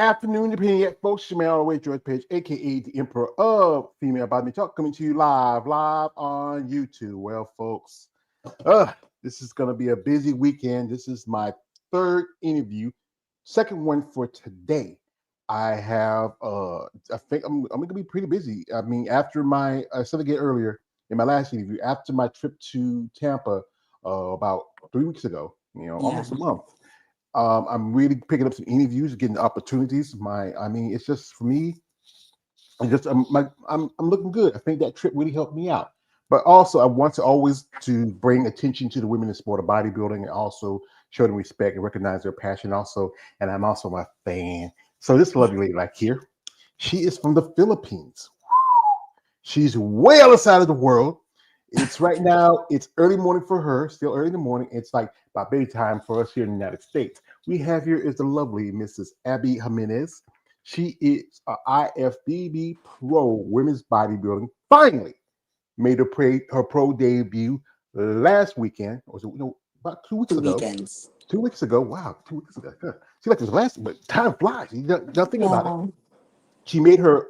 afternoon, depending yet, folks. Shemay Alloway, George Page, aka the Emperor of Female Body Talk, coming to you live on YouTube. Well, folks, this is going to be a busy weekend. This is my third interview, second one for today. I have, I think I'm going to be pretty busy. I mean, after I said again earlier in my last interview, after my trip to Tampa about 3 weeks ago, Yeah. almost a month. I'm really picking up some interviews, getting opportunities. It's just for me. I'm looking good. I think that trip really helped me out. But also, I want to always to bring attention to the women in the sport of bodybuilding, and also show them respect and recognize their passion. Also, and I'm also my fan. So this lovely lady right here, she is from the Philippines. She's way on the side of the world. It's right now, it's early morning for her, still early in the morning. It's like about bedtime for us here in the United States. We have here is the lovely Mrs. Abby Jimenez. She is a IFBB pro women's bodybuilding. Finally made her pro debut last weekend. Or was it about 2 weeks Two ago? weekends. 2 weeks ago. Wow, 2 weeks ago. Huh. See, like it was last, but time flies. You don't think about it. Yeah. She made her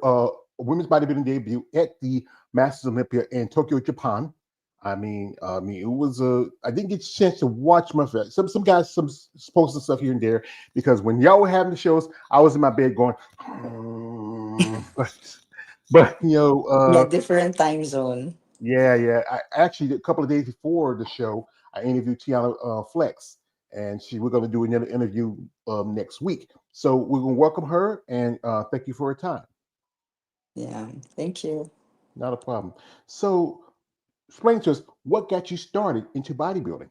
women's bodybuilding debut at the Masters Olympia in Tokyo, Japan. It was a. I didn't get a chance to watch much of that. Some guys posted stuff here and there because when y'all were having the shows, I was in my bed going, but Yeah, different time zone. yeah. I actually a couple of days before the show, I interviewed Tiana Flex, and we're going to do another interview next week. So we're going to welcome her and thank you for her time. Yeah. Thank you. Not a problem. So explain to us what got you started into bodybuilding.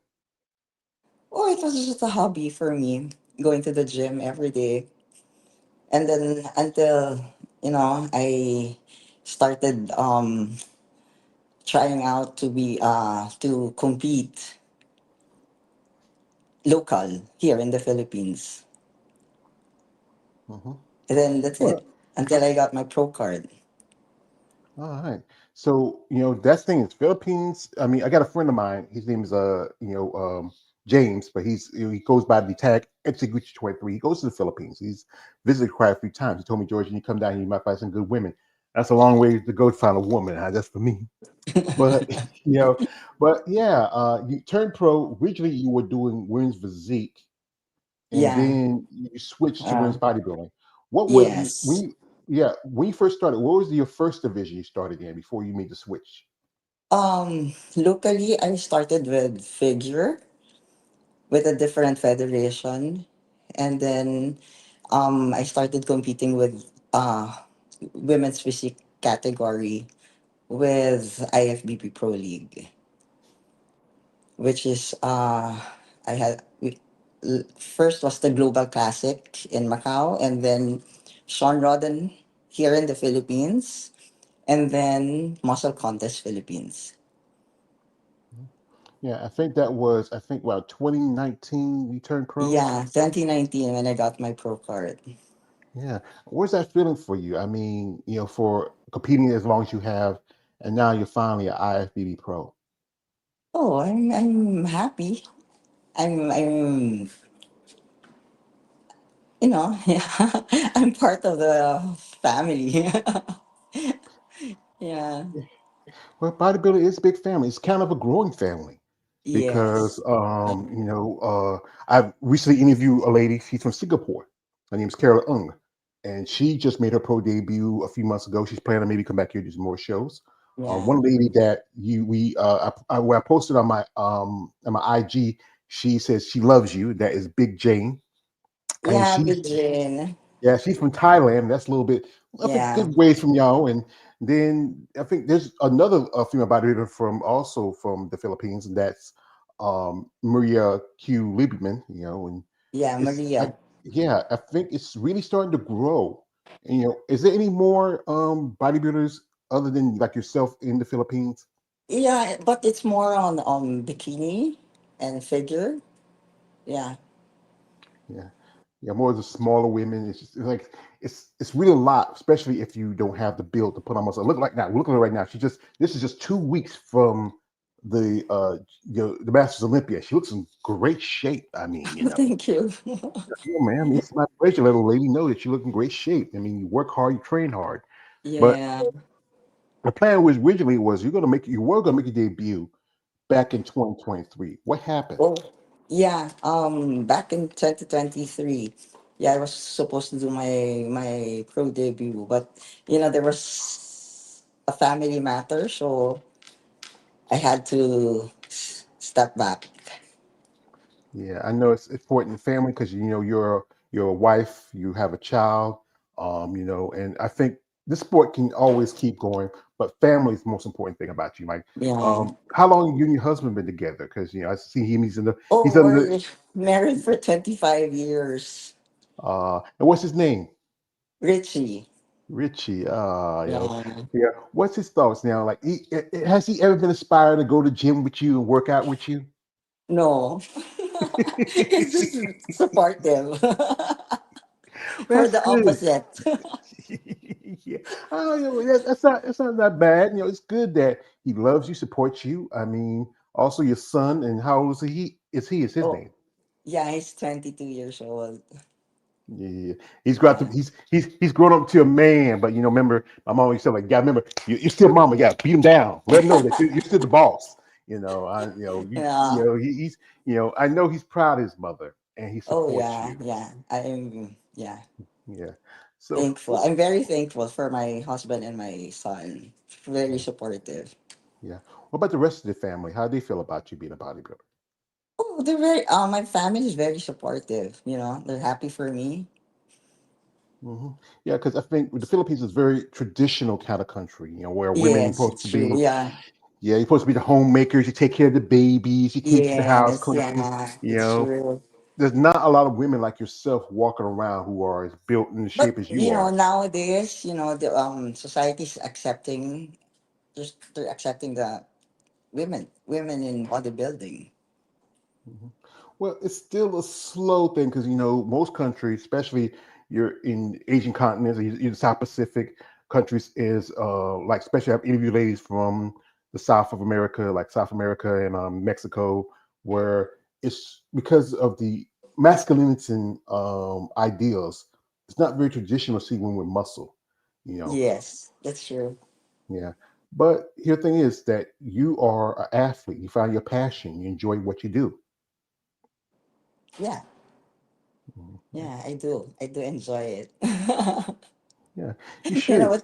Oh, it was just a hobby for me, going to the gym every day. And then until, I started trying out to compete local here in the Philippines. Hmm. And then that's Well, it. Until I got my pro card. all right. So that's the thing is Philippines. I mean, I got a friend of mine. His name is James, but he goes by the tag Exeguchi 23. He goes to the Philippines. He's visited quite a few times. He told me, George, when you come down here, you might find some good women. That's a long way to go to find a woman. That's for me. But you know, but yeah, you turned pro. Originally, you were doing women's physique, and Yeah. then you switched to Uh, women's bodybuilding. What was yes. when you first started? What was your first division you started in before you made the switch? Locally, I started with figure with a different federation, and then I started competing with women's physique category with IFBB Pro League, which is first was the Global Classic in Macau, and then Sean Rodden here in the Philippines, and then Muscle Contest Philippines. Yeah, I think that was 2019 you turned pro. Yeah, 2019 when I got my pro card. Yeah, where's that feeling for you? I mean, for competing as long as you have, and now you're finally an IFBB pro. Oh, I'm happy. I'm yeah, I'm part of the family. Yeah. Well, bodybuilding is a big family. It's kind of a growing family because Yes. I recently interviewed a lady. She's from Singapore. Her name's Carol Ung, and she just made her pro debut a few months ago. She's planning to maybe come back here to do some more shows. Yeah. One lady that where I posted on my IG, she says she loves you. That is Big Jane, and Yeah, Big Jane. she's from Thailand. That's a little bit, I think, Yeah. good ways from y'all. And then I think there's another female bodybuilder from the Philippines, and that's Maria Q. Lieberman. And Yeah, it's I, Maria. yeah, I think it's really starting to grow. And, is there any more bodybuilders other than like yourself in the Philippines? Yeah, but it's more on bikini and figure. Yeah. Yeah, yeah, more of the smaller women. It's like it's really a lot, especially if you don't have the build to put on muscle. Look like now, we're looking at her right now. This is just 2 weeks from the Masters Olympia. She looks in great shape. I mean, Thank you. yeah, man. It's my pleasure. Let a lady know that you look in great shape. I mean, you work hard, you train hard. But Yeah. the plan was originally was you were gonna make your debut back in 2023. What happened? Oh, yeah. Back in 2023, yeah, I was supposed to do my pro debut, but there was a family matter, so I had to step back. Yeah, I know it's important in family because you're a wife, you have a child, and I think this sport can always keep going, but family is the most important thing about you, Mike. Yeah. How long you and your husband been together? Because I see him. He's Oh, in the we're married for 25 years. and what's his name? Richie. Richie. Yeah. Yeah. What's his thoughts now? Like, has he ever been inspired to go to gym with you and work out with you? No. He's just supportive. For That's the good. opposite. Yeah. Oh, that's not that bad. It's good that he loves you, supports you. I mean, also your son, and how old is he? Is his Oh, name? yeah, he's 22 years old. Yeah, he's got to. Yeah. He's grown up to a man. But remember, my mom used to say, like, yeah, remember, you're still mama. Yeah, beat him down. Let him know that you're still the boss. Yeah. He's, I know he's proud of his mother and he Oh, supports yeah. you. Yeah. I'm, yeah, Yeah. So, thankful. I'm very thankful for my husband and my son. Very supportive. yeah. What about the rest of the family? How do they feel about you being a bodybuilder? Oh, my family is very supportive. They're happy for me. Hmm. Yeah, because I think the Philippines is a very traditional kind of country. Where women are Yes, supposed to it's true. be. Yeah. Yeah, you're supposed to be the homemakers. You take care of the babies. You keep the house Yes, clean. yeah, You it's know, true. there's not a lot of women like yourself walking around who are as built in shape But as you are. nowadays, the society's accepting, just they're accepting the women in bodybuilding. Mhm. Well, it's still a slow thing because most countries, especially you're in Asian continents, or you're the South Pacific countries, is like especially I've interviewed ladies from the South of America, like South America and Mexico, where it's because of the masculinity and ideals. It's not very traditional to see women with muscle, you know. Yes, that's true. Yeah. But here the thing is that you are an athlete. You find your passion. You enjoy what you do. Yeah, Mhm. yeah, I do enjoy it. Yeah, you should.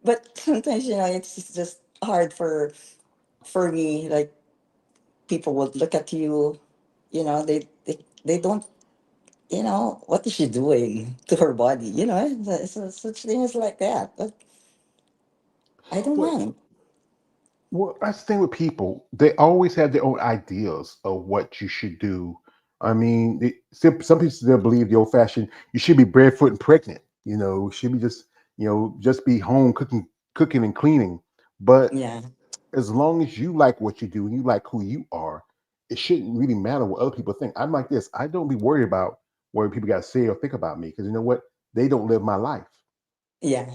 But sometimes it's just hard for me. Like, people would look at you, they don't. What is she doing to her body? Such things like that. But I don't Well, mind. that's the thing with people. They always have their own ideas of what you should do. I mean, some people still believe the old fashioned, you should be barefoot and pregnant. Should be just be home cooking and cleaning. But Yeah, as long as you like what you do and you like who you are, it shouldn't really matter what other people think. I'm like this. I don't be worried about what people got to say or think about me because you know what? They don't live my life. yeah,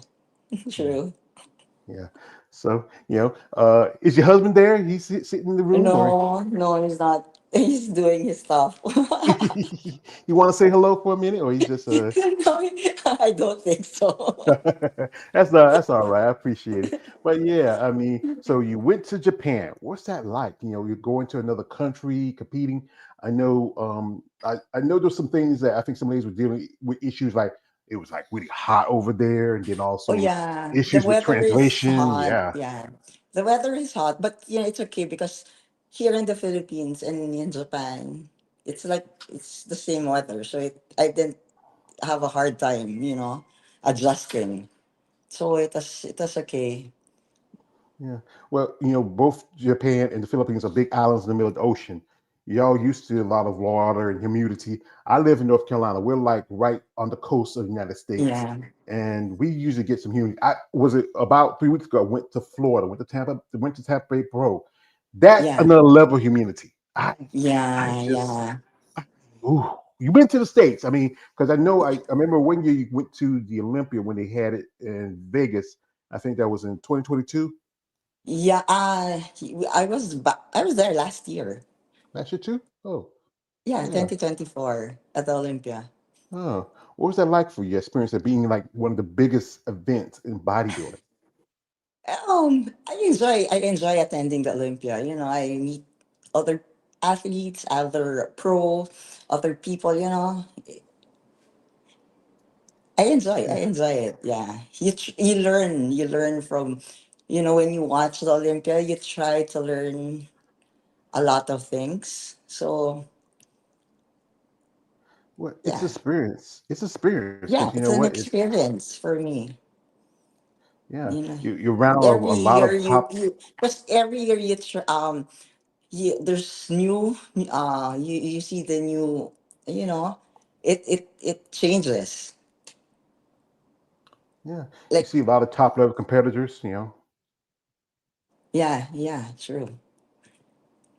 Yeah. true. Yeah. So, is your husband there? He's sitting in the room or No, no, he's not. He's doing his stuff. you want to say hello for a minute or he's just No, I don't think so. that's all right. I appreciate it. But yeah, I mean, so you went to Japan. What's that like? You're going to another country, competing. I know there's some things that I think some ladies were dealing with issues like it was like really hot over there and then Oh, also yeah, the issues with weather is translation. hot. Yeah. Yeah, the weather is hot, but it's okay because here in the Philippines and in Japan, it's the same weather. So I didn't have a hard time, adjusting. So it was okay. Yeah. Well, both Japan and the Philippines are big islands in the middle of the ocean. Y'all used to a lot of water and humidity. I live in North Carolina. We're like right on the coast of the United States. Yeah, And we usually get some humidity. I was it about 3 weeks ago, I went to Florida, went to Tampa Bay Pro. That's yeah, another level of humidity. I yeah, just yeah, ooh. You've been to the States. I mean, because I remember one year you went to the Olympia when they had it in Vegas. I think that was in 2022. Yeah, I was there last year. Last year too? Oh, Yeah, yeah. 2024 at the Olympia. Oh, what was that like for you? Experience of being like one of the biggest events in bodybuilding? I enjoy attending the Olympia. You know, I meet other athletes, other pro, other people. I Yeah. enjoy it. Yeah, you learn from, when you watch the Olympia, you try to learn a lot of things. So Well, it's yeah, experience. It's experience because you yeah, know it's what? an It's experience for me. yeah. You know, You're around every a lot year of top. because every year there's new you see the new, you know it changes, Yeah, you like, see a lot of top level competitors. You know, yeah, yeah, true.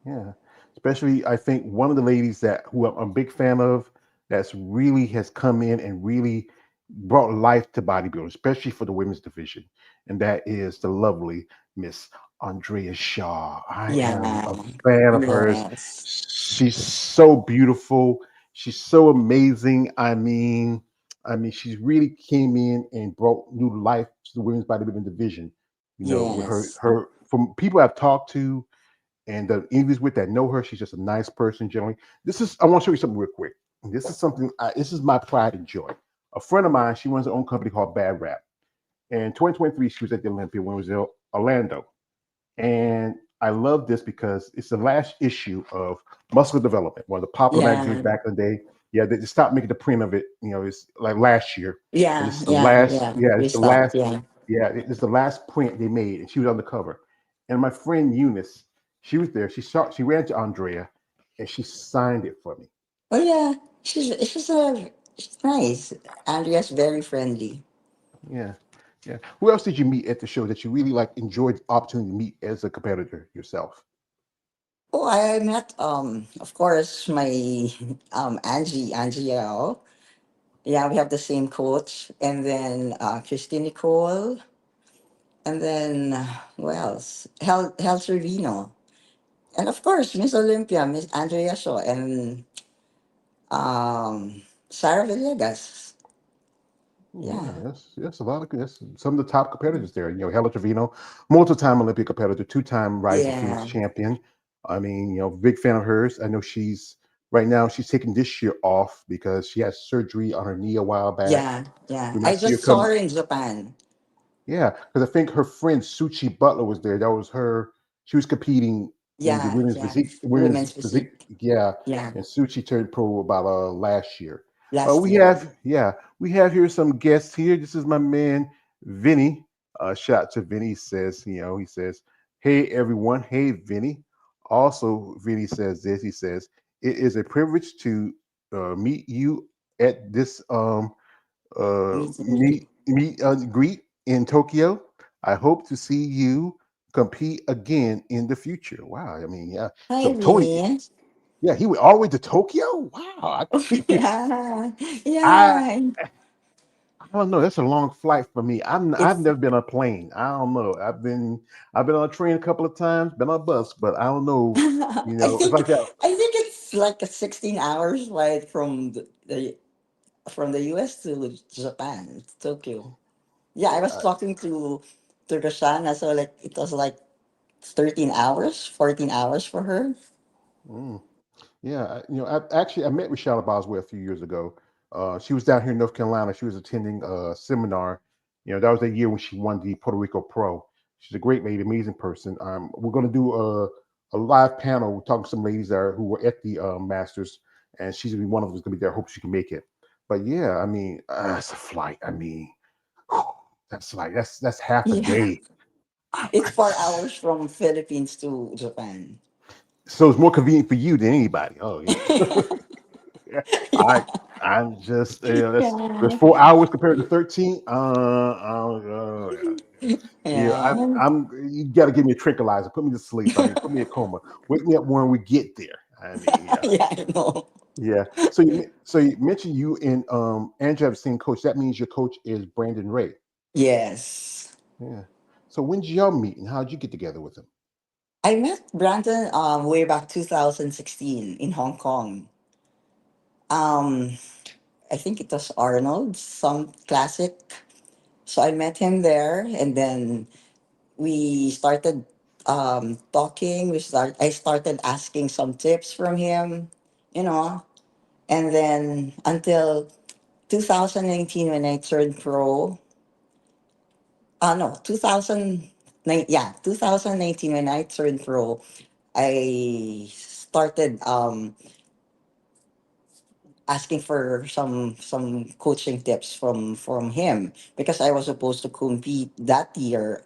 yeah. Especially, I think one of the ladies that who I'm a big fan of that's really has come in and really brought life to bodybuilding, especially for the women's division, and that is the lovely Miss Andrea Shaw. I am Yeah, a fan of hers. yes, She's so beautiful. She's so amazing. I mean, she really came in and brought new life to the women's bodybuilding division. You know, with yes, her from people I've talked to and the interviews with that know her, she's just a nice person generally. This is I want to show you something real quick. This is something. This is my pride and joy. A friend of mine, she runs her own company called Bad Rap. In 2023, she was at the Olympia when it was in Orlando, and I love this because it's the last issue of Muscle Development, one of the popular magazines yeah, back in the day. Yeah, they stopped making the print of it. You know, it's like last year, but yeah, it's the yeah, last. yeah, Yeah, we it's the stopped, last. yeah. Yeah, it's the last print they made, and she was on the cover. And my friend Eunice, she was there. She ran to Andrea, and she signed it for me. Oh yeah, she's nice. Andrea's very friendly. Yeah, yeah. Who else did you meet at the show that you really like enjoyed the opportunity to meet as a competitor yourself? Oh, I met, of course, my Angie Yao. Yeah, we have the same coach. And then Christine Nicole. And then who else? Hel Trevino. And of course, Miss Olympia, Miss Andrea Shaw, and um, Sarah Villegas. Yeah. Yeah, that's a lot of good. That's some of the top competitors there. You know, Hella Trevino, multiple-time Olympic competitor, two-time Rising Phoenix Yeah. champion. I mean, you know, big fan of hers. I know she's right now she's taking this year off because she had surgery on her knee a while back. Yeah. Yeah. We I might see her just saw come. her in Japan. Yeah, because I think her friend Suchi Butler was there. That was her. She was competing in the Yeah. Yeah. women's Women's physique. physique. Yeah, Yeah. and Suchi turned pro about last year. Last We year. have we have here some guests here. This is my man Vinny. Shout out to Vinny. He says, he says, "Hey everyone, hey Vinny." Also, Vinny says this. He says, "It is a privilege to meet you at this Meet and greet. meet greet in Tokyo. I hope to see you compete again in the future." Wow, I mean, yeah. Hi, So Tony, Vinny. yeah, he went all the way to Tokyo. Wow, Yeah. I Yeah. I don't know. That's a long flight for me. I've It's never been on a plane. I don't know. I've been on a train a couple of times, been on a bus, but I don't know. You I know, it's think like that. I think it's like a 16 hours flight from from the US to Japan, Tokyo. Yeah, I was Uh, talking to Roshana, so like it was like 13 hours, 14 hours for her. mm. Yeah, I met Michelle Boswell a few years ago. She was down here in North Carolina. She was attending a seminar. You know, that was the year when she won the Puerto Rico Pro. She's a great lady, amazing person. We're going to do a live panel. We're talking to some ladies there who were at the Masters, and she's going to be one of them. Going to be there. Hope she can make it. But yeah, I mean, it's a flight. I mean, whew, that's half a Yeah, day. it's 4 hours from Philippines to Japan. So it's more convenient for you than anybody. Oh yeah. Yeah, I Yeah, I'm just that's yeah, 4 hours compared to 13. Yeah, yeah, I'm you got to give me a tranquilizer, put me to sleep. I mean, put me in a coma, wake me up when we get there. I mean, yeah, yeah. I know. yeah. So you mentioned you and Andrew have the same coach. That means your coach is Brandon Ray. Yes. Yeah. So when did y'all meet and how'd you get together with him? I met Brandon way back 2016 in Hong Kong. Um, I think it was Arnold, some classic. So I met him there, and then we started talking. I started asking some tips from him, you know, and then until 2019 when I turned pro. No, 2009. Yeah, 2019 when I turned pro. I started asking for some coaching tips from him because I was supposed to compete that year.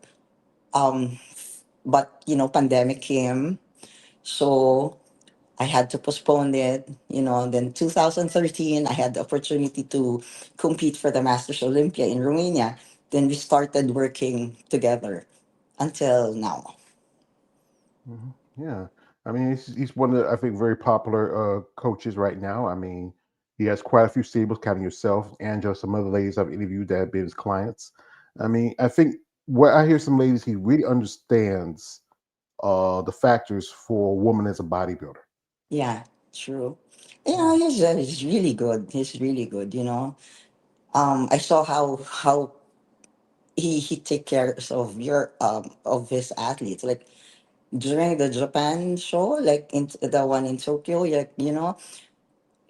But pandemic came, so I had to postpone it. Then 2013, I had the opportunity to compete for the Masters Olympia in Romania. Then we started working together until now. Yeah, I mean he's one of the, I think very popular coaches right now. I mean he has quite a few stables, counting yourself and just some other ladies I've interviewed that have been his clients. I mean I think what I hear some ladies he really understands the factors for a woman as a bodybuilder. Yeah, true. Yeah. He's really good. He's really good. I saw how he take care of his athletes. Like during the Japan show, like in the one in Tokyo, like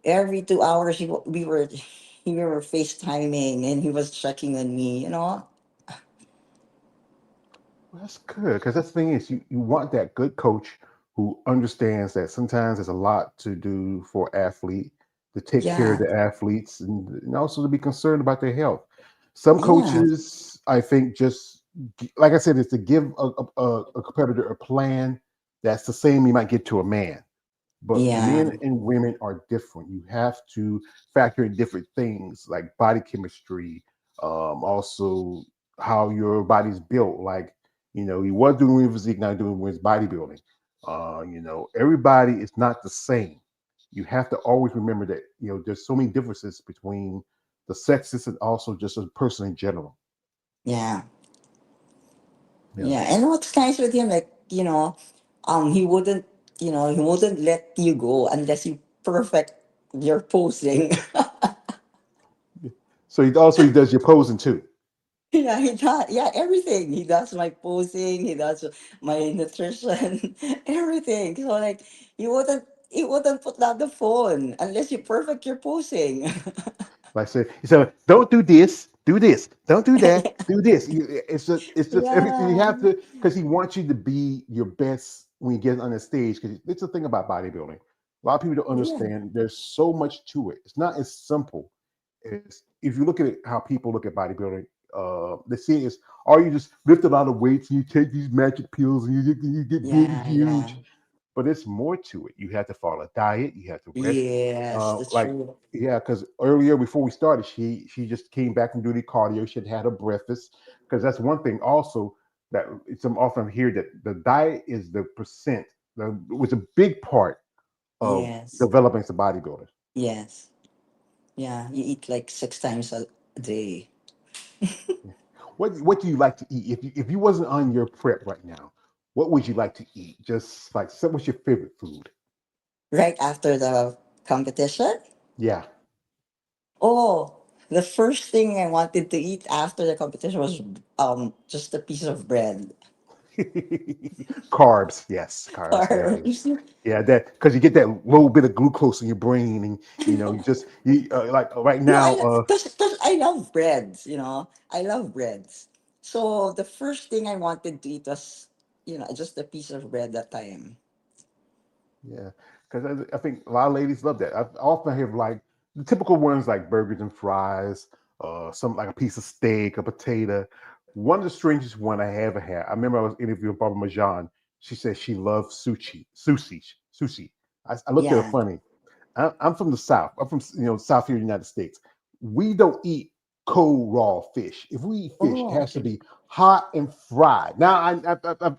every 2 hours we were FaceTiming and he was checking on me. Well, that's good because that's the thing is you want that good coach who understands that sometimes there's a lot to do for athlete to take care of Yeah, the athletes and also to be concerned about their health. Some yeah, coaches, I think, just like I said, is to give a competitor a plan that's the same you might get to a man. But yeah, men and women are different. You have to factor in different things like body chemistry, also how your body's built. Like, you was doing women's physique, now doing women's bodybuilding. Everybody is not the same. You have to always remember that, there's so many differences between the sexes and also just a person in general. yeah, Yeah. yeah. And what's nice with him, like he wouldn't, he wouldn't let you go unless you perfect your posing. So he does your posing too. Yeah, he does. Yeah, everything. He does my posing. He does my nutrition, everything. So like, he wouldn't put down the phone unless you perfect your posing. Like I said, so don't do this, don't do that, do this. It's just everything you Yeah, have to because he wants you to be your best when you get on the stage. Because it's the thing about bodybuilding. A lot of people don't yeah, understand. There's so much to it. It's not as simple as if you look at it, how people look at bodybuilding. They see it as, oh, you just lift a lot of weights and you take these magic pills and you get big and yeah, huge, yeah. but it's more to it. You have to follow a diet. You have to rest. Yes, that's Like, true. yeah, because earlier before we started, she just came back from doing cardio. She had her breakfast because that's one thing also that it's often hear that the diet is the percent. Was a big part of Yes, developing as a bodybuilder. yes. Yeah, you eat like 6 times a day. Yeah. What do you like to eat if you wasn't on your prep right now? What would you like to eat? Just like what's your favorite food? Right after the competition. Yeah. Oh, the first thing I wanted to eat after the competition was just a piece of bread. Carbs, yes, carbs. Yeah, Carbs. yeah. That because you get that little bit of glucose in your brain, and you like right No, now. because I love breads. I love breads. So the first thing I wanted to eat was just a piece of bread that time. Yeah, because I think a lot of ladies love that. I often have like the typical ones like burgers and fries, something like a piece of steak, a potato. One of the strangest one I ever had. I remember I was interviewing Barbara Majan. She said she loved sushi. I looked at her Yeah. funny. I'm from the South. I'm from South here in the United States. We don't eat cold raw fish. If we eat fish, it Oh, has to okay. be hot and fried. Now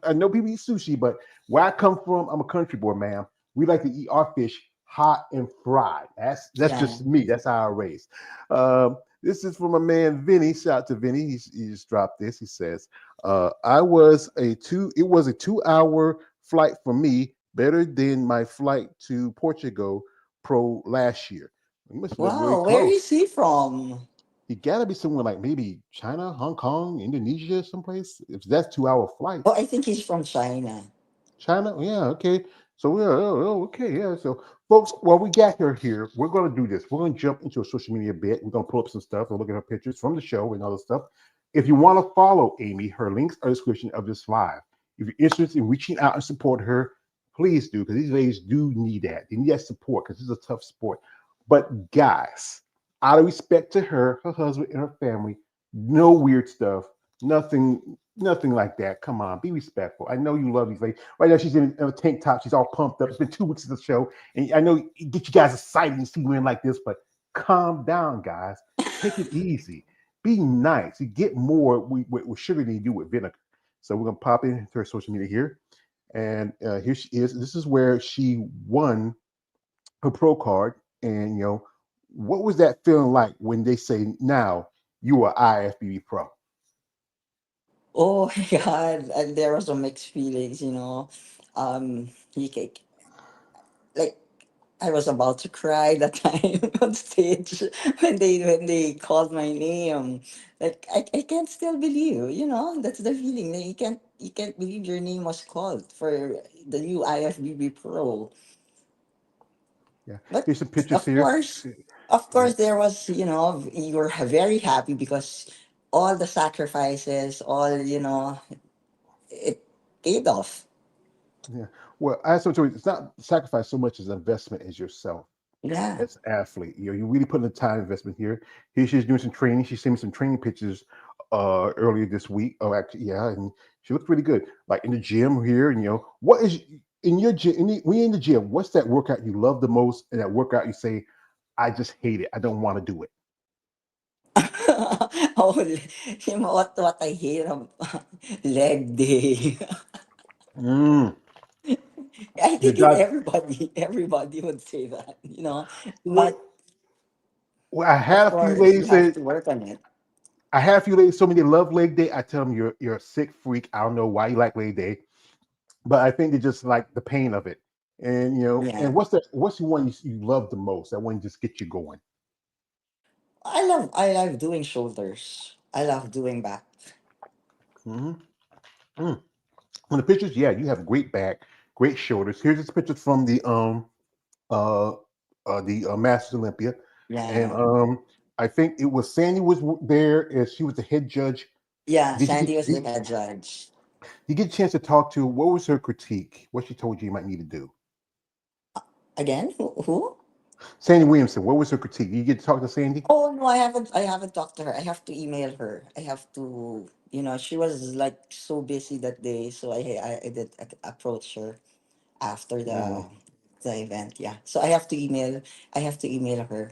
I know people eat sushi, but where I come from, I'm a country boy, man. We like to eat our fish hot and fried. That's Yeah. just me. That's how I raised. Um, This is from my man Vinny. Shout out to Vinny. He just dropped this. He says, "I was a two. It was a 2 hour flight for me, better than my flight to Portugal Pro last year. You must live very Wow, where close. is he from? You gotta be somewhere like maybe China, Hong Kong, Indonesia, someplace. If that's 2 hour flight, Oh, I think he's from China. China, yeah, okay. So yeah, okay, yeah. So folks, while we got her here, we're gonna do this. We're gonna jump into a social media bit. We're gonna pull up some stuff. We'll look at her pictures from the show and other stuff. If you want to follow Amy, her links are in the description of this live. If you're interested in reaching out and support her, please do, because these ladies do need that. They need that support because this is a tough sport. But guys, out of respect to her, her husband, and her family, no weird stuff. Nothing like that. Come on, be respectful. I know you love these ladies. Right now, she's in a tank top. She's all pumped up. It's been 2 weeks of the show, and I know you get you guys excited and see women like this, but calm down, guys. Take it easy. Be nice. You get more with sugar than you do with vinegar. So we're gonna pop into her social media here, and here she is. This is where she won her pro card, and what was that feeling like when they say now you are IFBB pro? Oh my God, and there was some mixed feelings, he like I was about to cry that time on stage when they called my name. Like I can't still believe, that's the feeling that you can't believe your name was called for the new IFBB Pro. Yeah, But here's some pictures of here. course, of Yeah, course, there was, you were very happy because all the sacrifices, it paid off. yeah. Well, I also told you it's not sacrifice so much as investment as yourself Yeah. as an athlete. You really put in the time investment here. Here she's doing some training. She sent me some training pictures earlier this week. Oh, actually, yeah, and she looked really good. Like in the gym here, and what is in your gym? When you're in the gym, what's that workout you love the most? And that workout you say, I just hate it. I don't want to do it. Oh, what I hate leg day. Mm. I Your think dad. everybody would say that, Well, but well, I of had a few course you ladies have say to work on it. I had a few ladies told me they love leg day. I tell them you're a sick freak. I don't know why you like leg day, but I think they just like the pain of it. And Yeah. and what's the one you love the most? That one just gets you going. I love doing shoulders. I love doing back. Hmm. Mm. On the pictures, yeah, you have great back, great shoulders. Here's this picture from uh the Masters Olympia, and Yeah. I think it was Sandy was there as she was the head judge. Yeah, Did you Sandy get was the did head judge. you get a chance to talk to? What was her critique? What she told you might need to do? Again? Who? Sandy Williamson. What was her critique? You get to talk to Sandy? Oh no, I haven't talked to her. I have to email her. I have to, she was like so busy that day, so I did approach her after Mm. the event. Yeah. So I have to email her.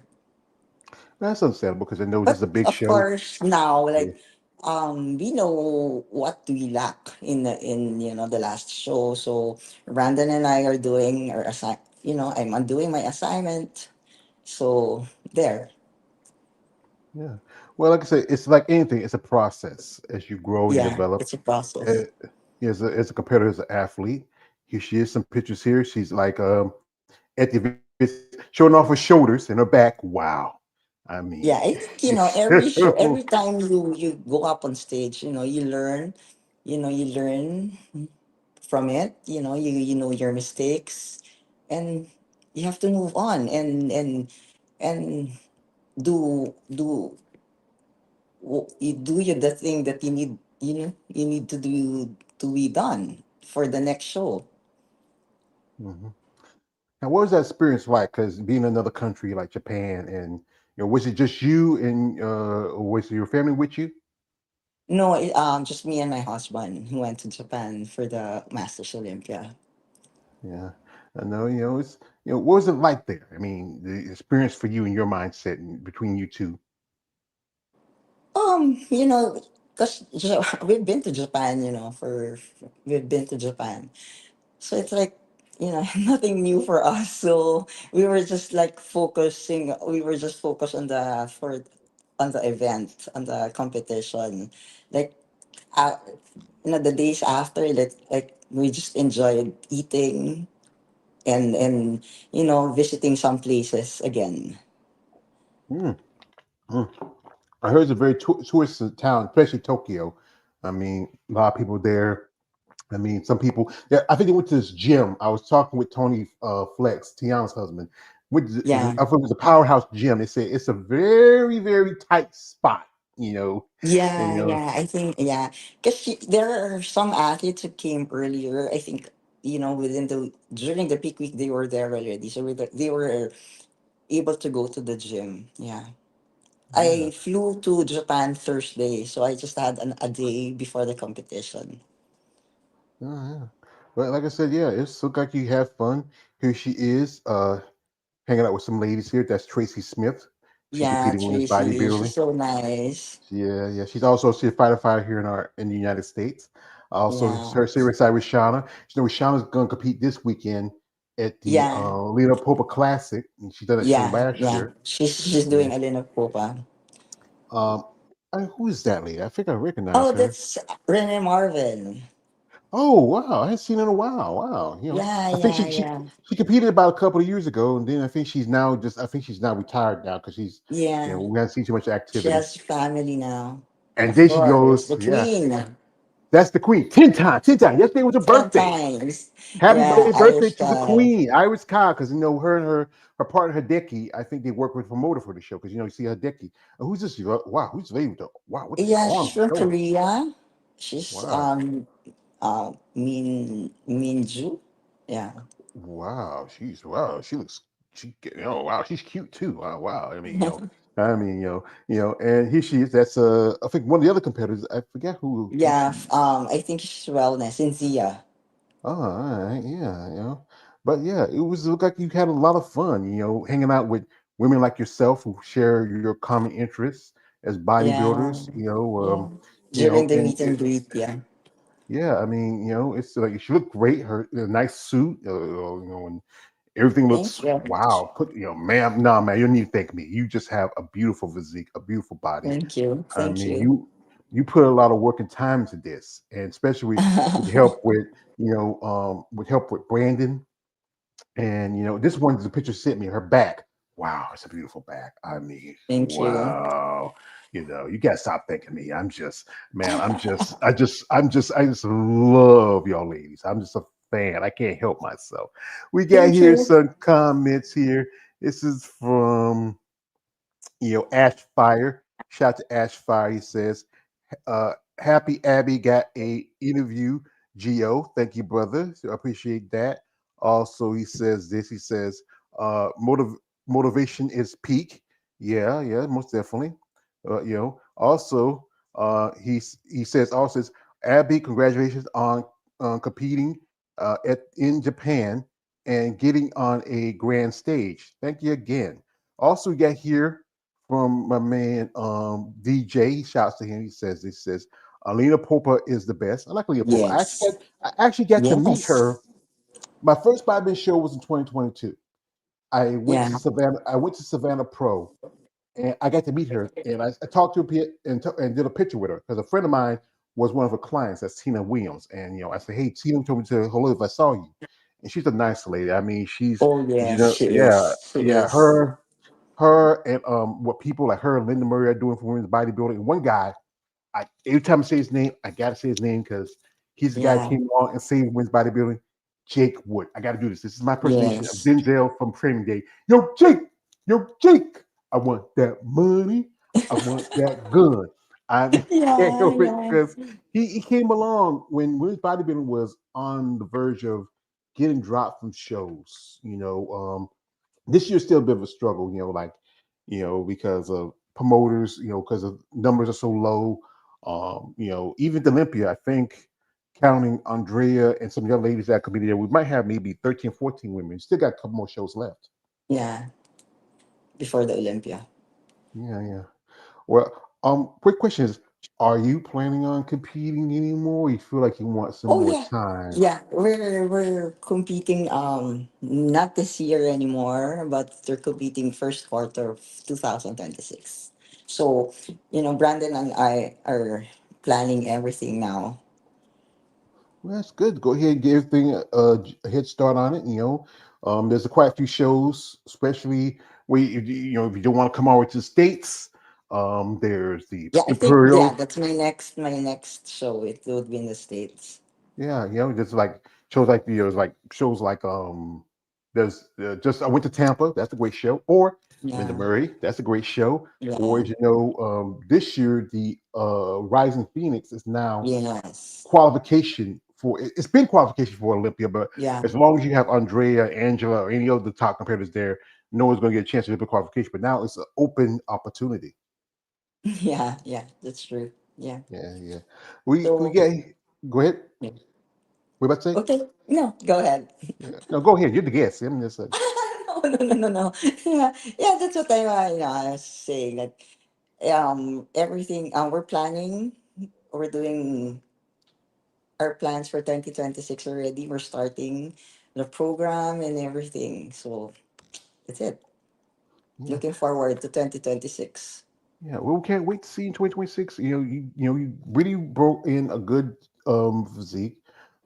That's understandable because I know this is But a big of show. course now, Yeah. like, we know what we lack in the last show. So Brandon and I are doing our I'm doing my assignment. So there. Yeah. Well, like I said, it's like anything. It's a process as you grow and Yeah, develop. it's a process. Uh, as a competitor, as an athlete, here she is. Some pictures here. She's like at the event, showing off her shoulders and her back. Wow. I mean, Yeah, I think every show, every time you go up on stage, you learn from it. You know your mistakes, and you have to move on and do you the thing that you need to be done for the next show. Mhm. Now, what was that experience like? Because being in another country like Japan, and was it just you and or was your family with you? No, just me and my husband who went to Japan for the Masters Olympia. Yeah, I know. It's what was it like there? I mean, the experience for you and your mindset between you two. Because we've been to Japan, we've been to Japan. So it's like, nothing new for us. So we were just focused on the for on the event, on the competition. Like, uh, the days after, like we just enjoyed eating and visiting some places again. Mm, mm. I heard it's a very touristy town, especially Tokyo. I mean, a lot of people there. I mean, some people. Yeah, I think they went to this gym. I was talking with Tony Flex, Tiana's husband. Yeah. I thought it was a powerhouse gym. They said it's a very, very tight spot. You know, and Yeah, yeah, I think, yeah, because there are some athletes who came earlier. I think, within during the peak week they were there already, so they were able to go to the gym. Yeah, yeah, I flew to Japan Thursday, so I just had a day before the competition. yeah. But like I said, yeah, it's look like you have fun. Here she is, hanging out with some ladies here. That's Tracy Smith. She Yeah, competing in women's Tracy, she's bodybuilding. so nice. Yeah, yeah. She's a fighter here in the United States. Also, Yeah, her serious side with Shauna. You know, Shauna's going to compete this weekend at the yeah, Lena Popa Classic. And she done that show yeah, last yeah. year. She's Yeah. doing Alina Popa. Um, who is that lady? I think I recognize Oh, her. that's Rene Marvin. Oh wow, I haven't seen her in a while. Wow, you know, Yeah, I think yeah, yeah, she competed about a couple of years ago, and then I think she's now retired now because yeah. we haven't seen too much She activity. has family now. And Of then she course, goes, the yeah, queen. that's the queen. 10 times, 10 times. Yesterday was her 10 birthday. times. Happy Yeah, belated birthday Irish to the style. queen, Iris Kyle, because her and her partner Hideki, I think they work with a promoter for the show because you see Hideki. Who's this? Wow, who's the lady with the wow? What the Yeah, she's arms from showing? Korea. She's Wow, Minju. Yeah. wow, she looks wow, she's cute too. Wow, wow. I mean, and here she is. That's I think one of the other competitors. I forget who Yeah, she. I think she's wellness in Zia. Oh, all right, yeah, but yeah, it looked like you had a lot of fun. Hanging out with women like yourself who share your common interests as Yeah. bodybuilders. Yeah. During the And meet and greet, yeah. yeah, I mean, it's like she looked great. Her a nice suit, and everything Thank looks you. wow. Ma'am, nah, man, you don't need to thank me. You just have a beautiful physique, a beautiful body. Thank you. I Thank mean, you. you put a lot of work and time into this, and especially with the help with help with Brandon. And this one's the picture sent me. Her back, wow, it's a beautiful back. I mean, Thank you. wow. You gotta stop thanking me. I'm just, man. I just love y'all ladies. I'm just a fan. I can't help myself. We got Thank here you. some comments here. This is from Ash Fire. Shout out to Ash Fire. He says, Happy Abby got a interview. Geo, thank you, brother. So I appreciate that. Also, he says this. He says, motivation is peak. Yeah, yeah, most definitely. Also, he says Abby, congratulations on competing in Japan and getting on a grand stage. Thank you again. Also, we got here from my man DJ. He shouts to him. He says, Alina Popa is the best. I like Alina Popa. Yes. I actually got to meet her. Yes. My first Bible show was in 2022. I went to Yeah. Savannah. I went to Savannah Pro, and I got to meet her. And I talked to her and did a picture with her because a friend of mine was one of her clients. That's Tina Williams. And I said, "Hey, Tina told me to hello if I saw you." And she's a nice lady. I mean, Oh, yes, she yeah, is. She yeah. is. Her and what people like her and Linda Murray are doing for women's bodybuilding. And one guy, every time I say his name, I gotta say his name because he's the guy that Yeah. came along and saved women's bodybuilding. Jake Wood. I gotta do this. This is my impersonation of Yes. Denzel from Training Day. Yo, Jake. I want that money. I want that gun. I can't Yeah, help it yeah. because he came along when women's bodybuilding was on the verge of getting dropped from shows. This year's still a bit of a struggle, because of promoters, because of numbers are so low. Even the Olympia, I think, counting Andrea and some of the other ladies that could be there, we might have maybe 13, 14 women. Still got a couple more shows left. Yeah. Before the Olympia. Yeah, yeah. Well, quick question is, are you planning on competing anymore? You feel like you want some Oh more yeah. time? Yeah. We're competing not this year anymore, but we're competing first quarter of 2026. So, Brandon and I are planning everything now. Well, that's good. Go ahead and give everything a head start on it. There's quite a few shows, especially where if you don't want to come over to the states. There's the Yeah, I think, yeah, Imperial. that's my next show. It would be in the States. Yeah, there's like shows like shows like there's just I went to Tampa. That's a great show. Or Linda Yeah. Murray. That's a great show. Or Yeah. as you know, this year the Rising Phoenix is now Yes. qualification for it's been qualification for Olympia, but Yeah. as long as you have Andrea, Angela, or any of the top competitors there, no one's going to get a chance to Olympic qualification. But now it's an open opportunity. Yeah. Yeah. That's true. Yeah. Yeah, yeah. We So, get go ahead. yeah. What about to say? Okay. No, go ahead. Yeah. No, go ahead. You're the guest. I'm just No, no, no, no, no. Yeah, yeah. That's what I was saying. That everything. We're planning. We're doing our plans for 2026 already. We're starting the program and everything. So that's it. yeah. Looking forward to 2026. Yeah, well, we can't wait to see you in 2026. You really brought in a good physique.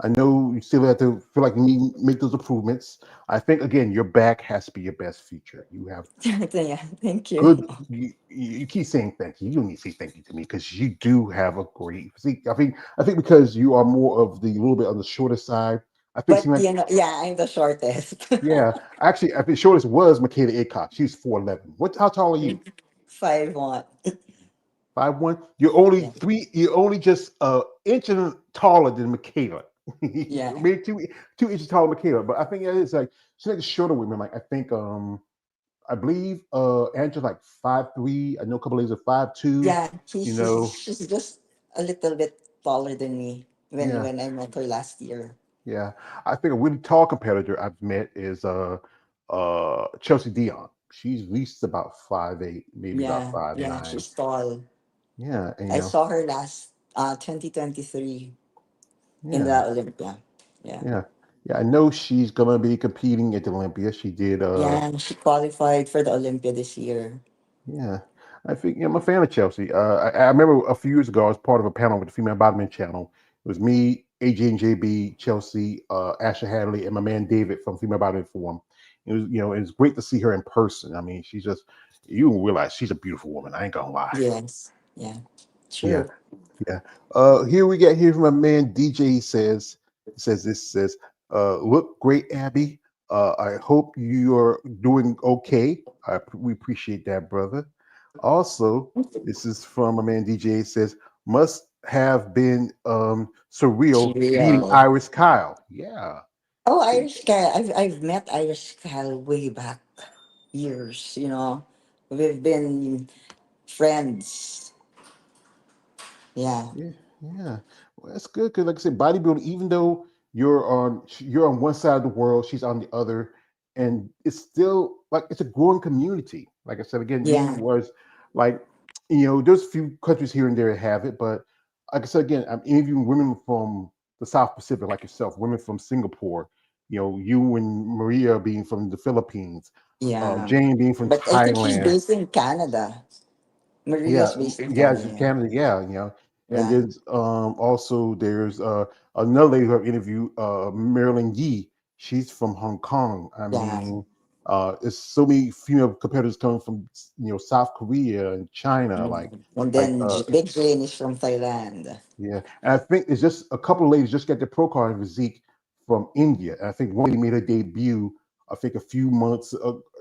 I know you still have to feel like you need to make those improvements. I think again, your back has to be your best feature. You have Yeah, thank you. good. You keep saying thank you. You don't need to say thank you to me because you do have a great physique. I think because you are more of the little bit on the shorter side. I think But she like yeah, I'm the shortest. yeah. Actually, I think shortest was Michaela Aycock. She's 4'11". What? How tall are you? 5'1". 5'1". You're only Yeah, three. You're only just inch taller than Michaela. yeah, Maybe two inches taller than Michaela. But I think it is like she's like the shorter women. Like I believe Angela's like 5'3". I know a couple of ladies are 5'2". yeah. She, You she's know, she's just a little bit taller than me when yeah, when I met her last year. yeah. I think a really tall competitor I've met is Chelsea Dion. She's at least about 5'8", maybe about Yeah, five yeah. nine. She's tall. Yeah, and I saw her last 2023 in yeah, the Olympia. Yeah, yeah, yeah. I know she's gonna be competing at the Olympia. She did yeah. And she qualified for the Olympia this year. yeah. I think I'm a fan of Chelsea. I remember a few years ago I was part of a panel with the Female Bodybuilding Channel. It was me, AJ and JB, Chelsea, Asher Hadley, and my man David from Female Bodybuilding Forum. It's great to see her in person. I mean, she's just you don't realize she's a beautiful woman. I ain't gonna lie. Yes. Yeah. Yeah, True. yeah. Here we get here from my man DJ. He says, look great, Abby. I hope you're doing okay. We appreciate that, brother. Also, this is from my man DJ. Says, must have been surreal meeting Real. Iris Kyle. Yeah. Oh, Irish Kyle. I've met Irish Kyle way back years. We've been friends. Yeah. Yeah, yeah. Well, that's good because, like I said, bodybuilding. Even though you're on one side of the world, she's on the other, and it's still like it's a growing community. Like I said again, you Yeah. was like, there's a few countries here and there that have it, but like I said again, I'm interviewing women from the South Pacific, like yourself, women from Singapore. You and Maria being from the Philippines, Yeah. Jane being from But I think she's Thailand. based in Canada. Yeah, Maria's based in yeah, Canada. Canada, yeah, and Yeah. then also there's another lady who I've interviewed, Marilyn Yee. She's from Hong Kong. I Yeah. mean, there's so many female competitors coming from South Korea and China, Yeah. like And like then Big Jane is from Thailand. yeah. And I think it's just a couple of ladies just got their pro card in physique from India. And I think one lady made her debut, I think a few months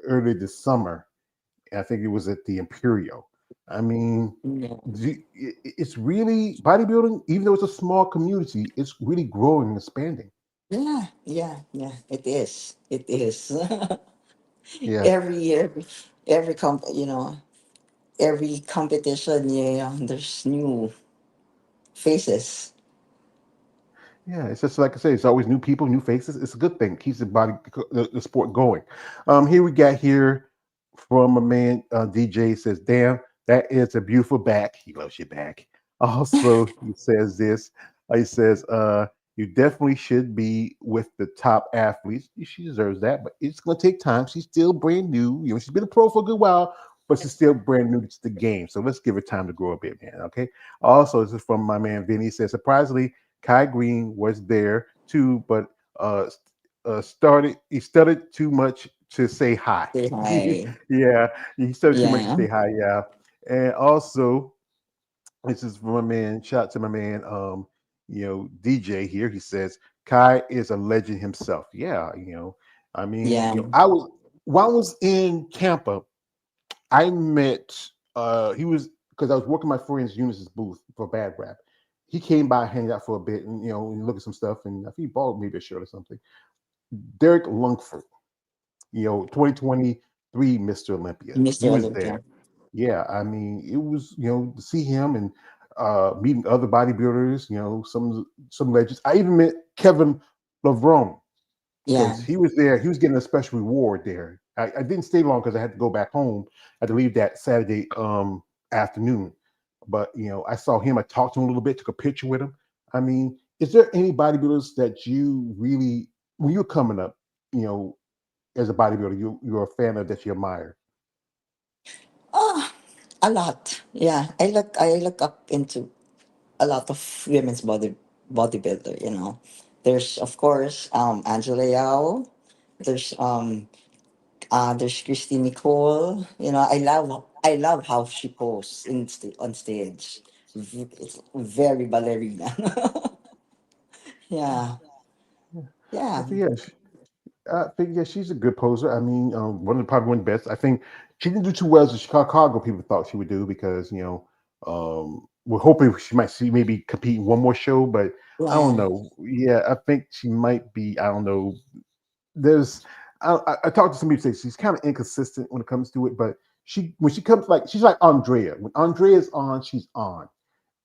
earlier this summer. I think it was at the Imperial. I mean, Yeah. it's really bodybuilding, even though it's a small community, it's really growing and expanding. Yeah. Yeah. Yeah. It is. It is. Yeah, every year, every competition, there's new faces. yeah. It's just like I say, it's always new people, new faces. It's a good thing. Keeps the sport going. Here we got here from a man, DJ says, "Damn, that is a beautiful back. He loves your back." Also, he says this. He says, "You definitely should be with the top athletes. She deserves that, but it's going to take time. She's still brand new. She's been a pro for a good while, but she's still brand new to the game. So let's give her time to grow a bit, man. Okay. Also, this is from my man Vinny. He says surprisingly, Kai Green was there too, but uh, he stuttered too much to say hi. Say hi. Yeah, he stuttered too much to Yeah. say hi. Yeah, and also this is from my man. Shout out to my man, DJ here. He says Kai is a legend himself. Yeah, I mean, Yeah. I was while I was in Tampa, I met he was because I was working my friend's Eunice's booth for Bad Rap. He came by, hanged out for a bit, and and look at some stuff, and I think he bought maybe a shirt or something. Derek Lungford, 2023 Mr. Olympia. He Mr. was Olympia. there. Yeah, I mean, it was to see him and meeting other bodybuilders, some legends. I even met Kevin Lavrone Yeah. because he was there. He was getting a special reward there. I didn't stay long because I had to go back home. I had to leave that Saturday afternoon. But I saw him. I talked to him a little bit, took a picture with him. I mean, is there any bodybuilders that you really, when you're coming up, you know, as a bodybuilder, you're a fan of that you admire? Oh, a lot. Yeah. I look up into a lot of women's bodybuilder, you know. There's of course Angela Yao. There's Christine Nicole. You know, I love how she poses on stage. It's very ballerina. Yeah. I Yeah. think yeah, I think yeah, she's a good poser. I mean, probably one of the best. I think she didn't do too well as the Chicago people thought she would do because we're hoping she might see maybe compete in one more show, but I don't Yeah. know. Yeah, I think she might be. I don't know. There's I talked to somebody who says she's kind of inconsistent when it comes to it, but she when she comes like she's like Andrea. When Andrea's on, she's on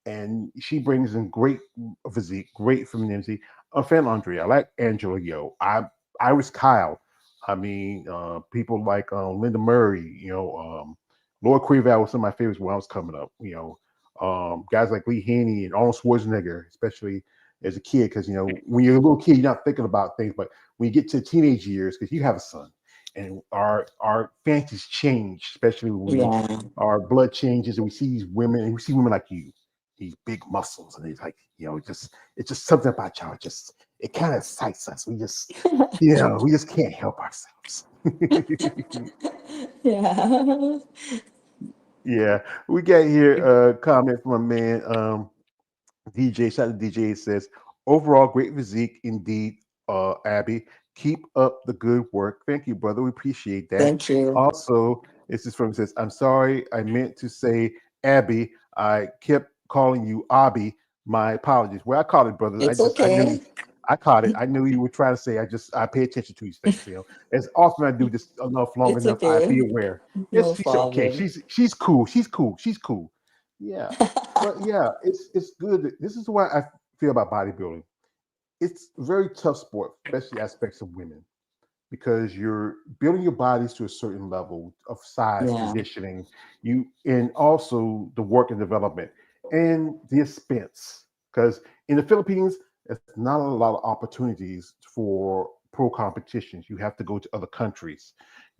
and she brings in great physique, great femininity. I'm a fan of Andrea. I like Angela Yo. Iris Kyle. I mean, people like Linda Murray. Laura Creval was some of my favorites when I was coming up. Guys like Lee Haney and Arnold Schwarzenegger, especially as a kid, because when you're a little kid, you're not thinking about things, but when you get to teenage years, because you have a son, and our fantasies change, especially when Yeah. our blood changes and we see these women and we see women like you these big muscles, and it's like just it's just something about y'all. It kind of excites us. We just can't help ourselves. Yeah. Yeah, we got here a comment from a man, DJ. Shout out to DJ. Says overall great physique indeed, Abby. Keep up the good work. Thank you, brother. We appreciate that. Thank you. Also, this is from says, I'm sorry, I meant to say Abby. I kept calling you Abby. My apologies. Well, I called it, brother. It's I knew okay. I caught it. I knew you were trying to say. I pay attention to these things. As often I do this enough long It's enough, I be okay. aware. No She's okay. problem. She's cool. She's cool. She's cool. Yeah, but yeah, it's good. This is what I feel about bodybuilding. It's a very tough sport, especially aspects of women, because you're building your bodies to a certain level of size, Yeah. conditioning, and also the work and development and the expense. Because in the Philippines, it's not a lot of opportunities for pro competitions. You have to go to other countries,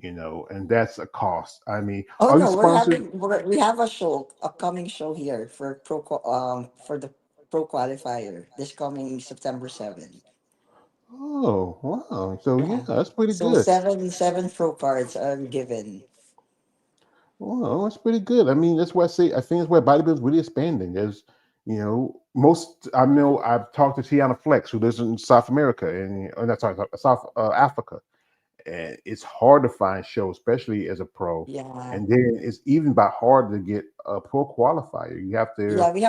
and that's a cost. I mean, Oh are you no, sponsored? we have a show, upcoming show here for for the pro qualifier this coming September 7th. Oh, wow. So yeah, Yeah. that's pretty So good. seven pro cards are given. Well, that's pretty good. I mean, that's why I think that's why bodybuilding is really expanding. There's, most I know I've talked to Tiana Flex, who lives in South America and not sorry, South Africa, and it's hard to find shows, especially as a pro. Yeah. And then it's even about hard to get a pro qualifier. You have to, Yeah, we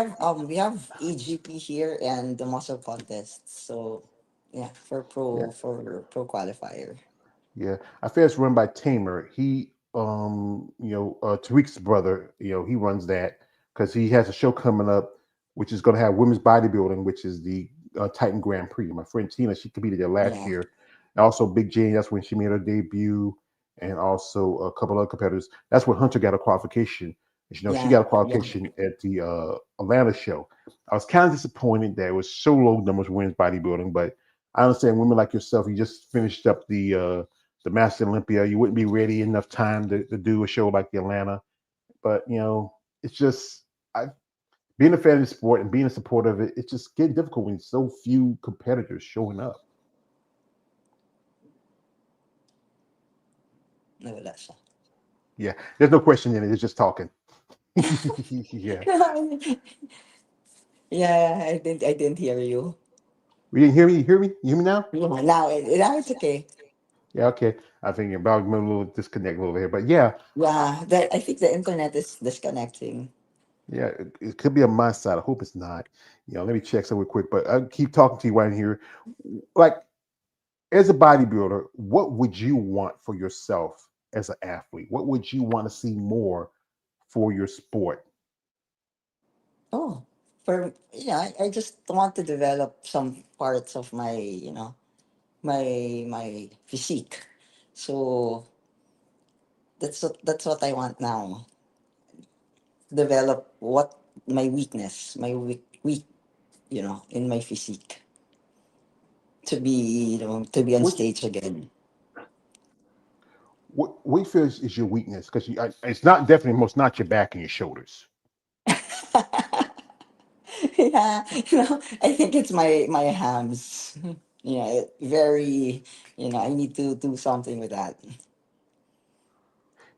have EGP here and the muscle contest. So yeah, yeah, for pro qualifier. yeah. I think it's run by Tamer. He, Tariq's brother, he runs that because he has a show coming up, which is going to have women's bodybuilding, which is the Titan Grand Prix. My friend Tina, she competed there last Yeah. year. And also, Big Jane, that's when she made her debut, and also a couple other competitors. That's when Hunter got a qualification. She Yeah. got a Yeah. qualification at the Atlanta show. I was kind of disappointed that it was so low numbers women's bodybuilding, but I understand women like yourself. You just finished up the the Master Olympia, you wouldn't be ready enough time to do a show like the Atlanta. But it's just I being a fan of the sport and being a supporter of it. It's just getting difficult when so few competitors showing up. Nawala siya. Yeah, there's no question in it. It's just talking. Yeah, Yeah, I didn't hear you. we didn't hear me. You hear me? You hear me now? Yeah, now it's okay. Yeah, okay. I think you're about a little disconnect a little here, but yeah, Yeah, I think the internet is disconnecting. yeah, it could be on my side. I hope it's not. Let me check somewhere quick. But I'll keep talking to you right here. Like as a bodybuilder, what would you want for yourself as an athlete? What would you want to see more for your sport? Oh, for I just want to develop some parts of my my physique. So that's what I want now. Develop what my weakness, my weak in my physique to be to be on Which stage again. what you feel is your weakness? Because it's not definitely most not your back and your shoulders. Yeah, I think it's my hams. Yeah, very. I need to do something with that.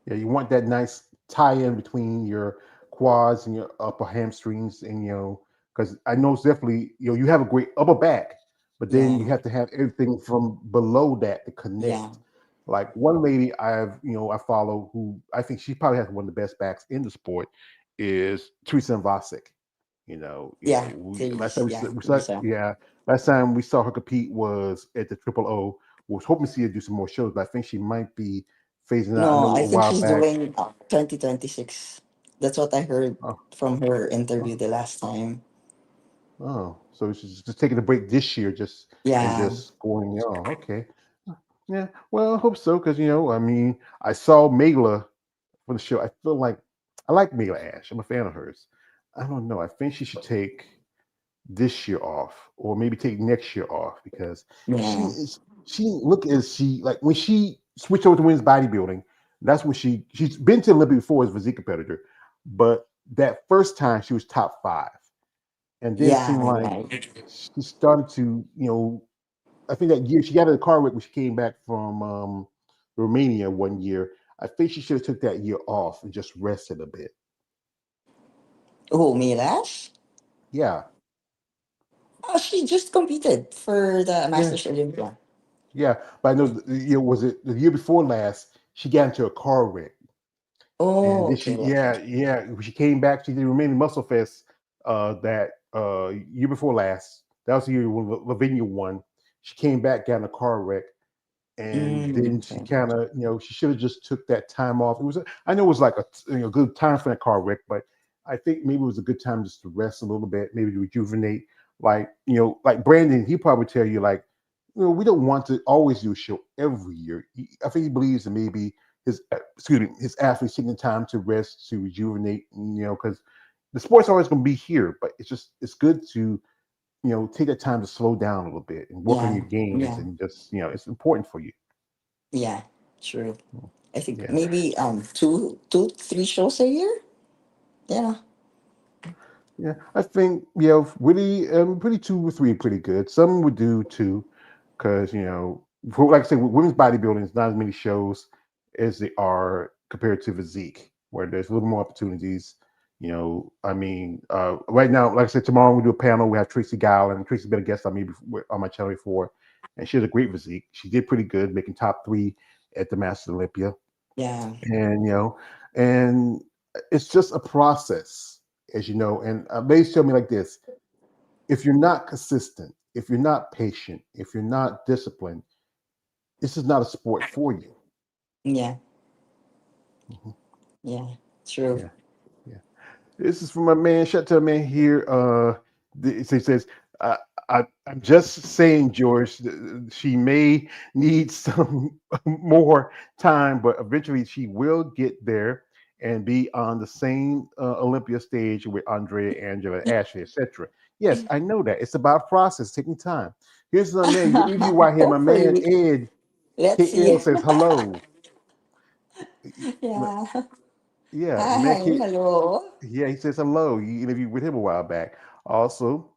Yeah, you want that nice tie in between your quads and your upper hamstrings, and because I know it's definitely you have a great upper back, but then you Yeah, have to have everything from below that to yeah, connect. Like one lady I follow who I think she probably has one of the best backs in the sport is Teresa Vasic. yeah. Last time Please, yeah, we saw, Lisa. yeah, last time we saw her compete was at the Triple O. We was hoping to see her do some more shows, but I think she might be phasing out. I No, know I a think while she's back. doing 2026. That's what I heard Oh, from her oh, interview the last time. so she's just taking a break this year, Yeah, just going. Oh, okay, yeah. Well, I hope so because I mean, I saw Megla for the show. I feel like I like Mila Ash. I'm a fan of hers. I don't know. I think she should take this year off, or maybe take next year off because yeah, she look as she like when she switched over to women's bodybuilding. That's when she's been to Olympia before as a physique competitor, but that first time she was top five, and then it seemed yeah, like yeah. she started to I think that year she got in a car wreck when she came back from Romania one year. I think she should have took that year off and just rested a bit. Oh, Milash? Yeah, Oh, she just competed for the yeah, Masters Olympia. yeah. But I know was it the year before last? She got into a car wreck, and Oh, then okay. when she came back. She did Romanian Muscle Fest that year before last. That was the year when Lavinia won. She came back, got in a car wreck, and then she Okay. kind of she should have just took that time off. I know it was like a good time for that car wreck, but I think maybe it was a good time just to rest a little bit, maybe to rejuvenate. Like like Brandon, he probably tell you like we don't want to always do a show every year. I think he believes that maybe his athletes taking the time to rest, to rejuvenate, because the sport's always going to be here, but it's good to take that time to slow down a little bit and work on Yeah, your gains, yeah, and just it's important for you. yeah. True. I think Yeah, maybe two, 3 shows a year. Yeah, yeah. I think really, pretty 2 or 3 pretty good. Some would do 2, because like I said, with women's bodybuilding, it's not as many shows as they are compared to physique, where there's a little more opportunities. I mean, right now, like I said, tomorrow we do a panel. We have Tracy Gile, and Tracy's been a guest on me before, on my channel before, and she has a great physique. She did pretty good, making top 3 at the Masters Olympia. yeah, And and it's just a process, as you know. And they tell me like this: if you're not consistent, if you're not patient, if you're not disciplined, this is not a sport for you. yeah, Mhm. yeah. True. Yeah, yeah. This is from my man. Shout out to my man here. He says, uh, I'm just saying, George, she may need some more time, but eventually she will get there and be on the same Olympia stage with Andrea, Angela, Ashley, etc. Yes, I know that. It's about process, taking time. Here's my man. You get review right here. My man, Hopefully. Ed. Let's KL see. says hello. Yeah. Yeah, Hi. Matt. Hello. Yeah, he says hello. You interviewed with him a while back. Also,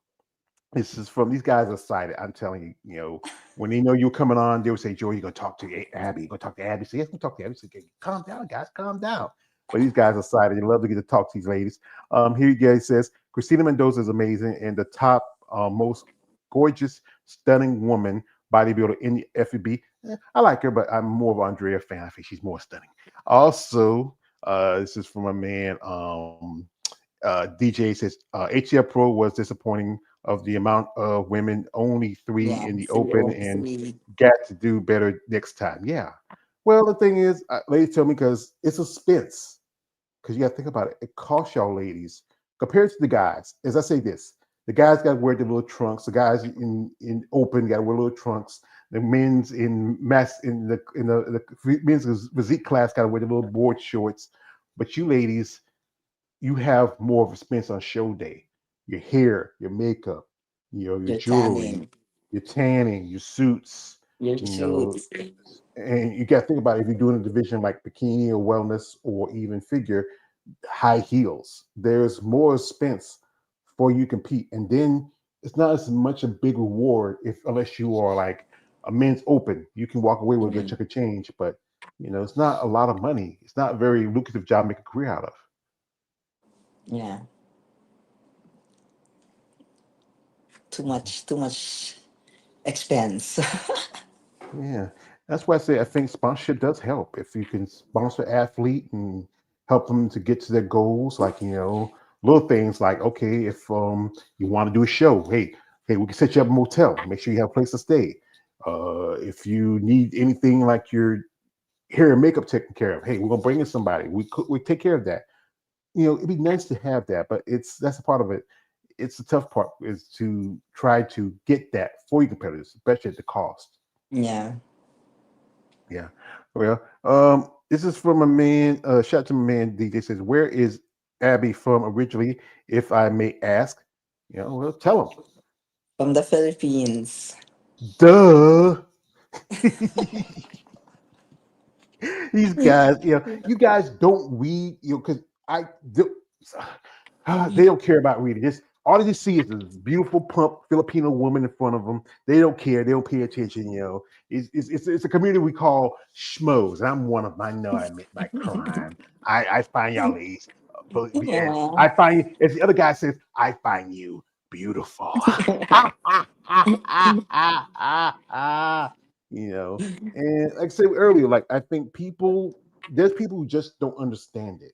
this is from these guys are excited. I'm telling you, when they know you're coming on, they would say, Joey, you're gonna talk to Abby. You're gonna talk to Abby. Say, yes, I'm gonna talk to Abby. Say, "Okay, calm down, guys, calm down." But these guys are excited. They love to get to talk to these ladies. Here you go. He says, Christina Mendoza is amazing and the top most gorgeous, stunning woman bodybuilder in the FEB. I like her, but I'm more of an Andrea fan. I think she's more stunning. Also, this is from a man. DJ says HCF Pro was disappointing of the amount of women, only three Yeah. in the Three open, oh and three. got to do better next time. Yeah. Well, the thing is, ladies tell me because it's expense. Because you got to think about it. It costs y'all ladies compared to the guys. As I say this, the guys got to wear the little trunks. The guys in open got to wear little trunks. The men's in mass in the men's physique class got to wear the little board shorts. But you ladies, you have more of a expense on show day. Your hair, your makeup, your You're jewelry, tanning. your tanning, your suits, Your you know, shoots. and you got to think about if you're doing a division like bikini or wellness or even figure, high heels. There's more expense for you to compete, and then it's not as much a big reward if unless you are like a men's open, you can walk away with a good Mm, chunk of change, but it's not a lot of money. It's not a very lucrative job to make a career out of. yeah. Too much expense. Yeah, that's why I say I think sponsorship does help. If you can sponsor athlete and help them to get to their goals, like little things like okay, if you want to do a show, hey, we can set you up a motel. Make sure you have a place to stay. If you need anything like your hair and makeup taken care of, hey, we're gonna bring in somebody. We take care of that. It'd be nice to have that, but that's a part of it. It's the tough part is to try to get that for your competitors, especially at the cost. Yeah. Yeah. Well, this is from a man, shout out to my man DJ says, where is Abby from originally, if I may ask? Well, tell him. From the Philippines. Duh. These guys, you guys don't read, because I do, they don't care about reading. This all they just see is this beautiful plump Filipino woman in front of them. They don't care. They don't pay attention. It's a community we call schmoes. I'm one of them. I know I admit my crime. I find y'all ladies, and Yeah. I find as the other guy says, I find you beautiful. you know, and like I said earlier, like I think there's people who just don't understand it.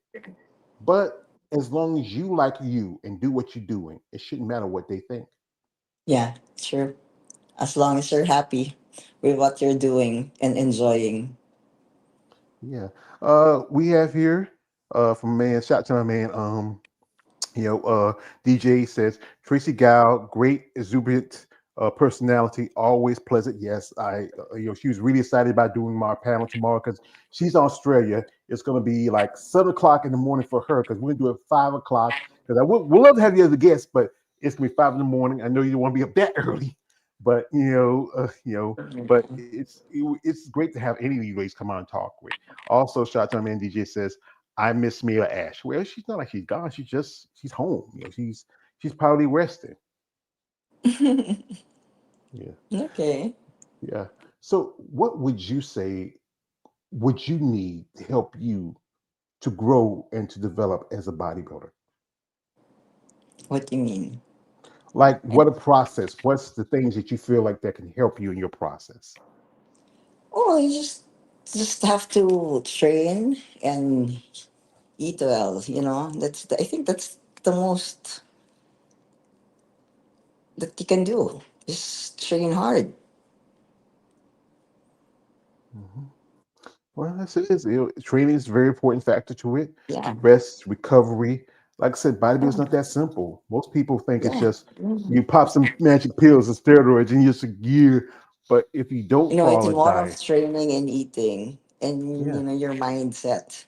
But as long as you like you and do what you're doing, it shouldn't matter what they think. Yeah, sure. As long as you're happy with what you're doing and enjoying. Yeah. We have here from man, shout out to my man, DJ says Tracy Gow, great exuberant personality, always pleasant. Yes, she was really excited about doing my panel tomorrow because she's in Australia. It's going to be like 7 o'clock in the morning for her because we're going to do it at 5 o'clock. Because we'd love to have you as a guest, but it's going to be 5 in the morning. I know you don't want to be up that early, but but it's great to have any of you ladies come on and talk with. Also, shout out to my man DJ says I miss Mia Ash. Well, she's not like she's gone. She's home. She's probably resting. Yeah, Okay. yeah. So, what would you say would you need to help you to grow and to develop as a bodybuilder? What do you mean? Like, what a process? What's the things that you feel like that can help you in your process? Oh, you just have to train and eat well. I think that's the most that you can do. Just train hard. Mhm. Well, that's it. Training is a very important factor to it. Yeah. Rest, recovery. Like I said, bodybuilding is Yeah. not that simple. Most people think it's Yeah. just you pop some magic pills and steroids and you're just a gear. But if you don't It's follow a more of diet, training and eating and yeah, your mindset.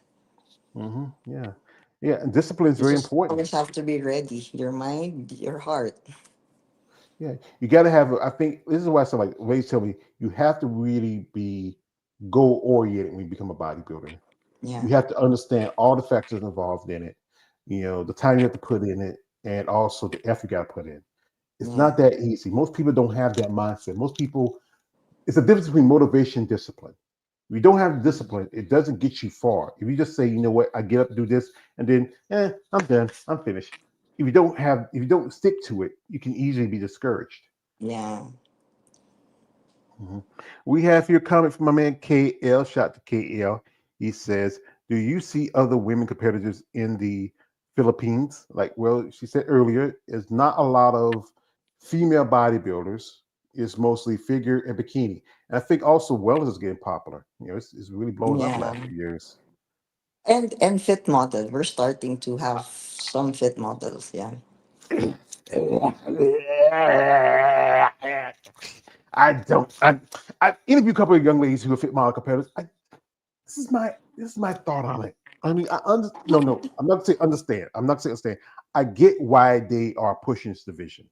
yeah, yeah, and discipline is You very just important. always have to be ready. Your mind, your heart. Yeah, you got to have. I think this is why I say like ladies tell me you have to really be. goal oriented when you become a bodybuilder. Yeah. You have to understand all the factors involved in it, the time you have to put in it, and also the effort you got to put in. It's Yeah. not that easy. Most people don't have that mindset. Most people, it's a difference between motivation and discipline. If you don't have discipline, it doesn't get you far. If you just say, you know what, I get up, do this, and then, I'm done, I'm finished. If you don't stick to it, you can easily be discouraged. Yeah. Mhm. We have here a comment from my man KL. Shout out to KL. He says, "Do you see other women competitors in the Philippines?" Like, well, she said earlier, it's not a lot of female bodybuilders. It's mostly figure and bikini. And I think also wellness is getting popular. It's really blowing up the Yeah. last few years. And fit model. We're starting to have some fit models. Yeah. I don't. I interviewed a couple of young ladies who are fit model competitors. This is my thought on it. I mean, no. I'm not saying understand. I'm not saying understand. I get why they are pushing this division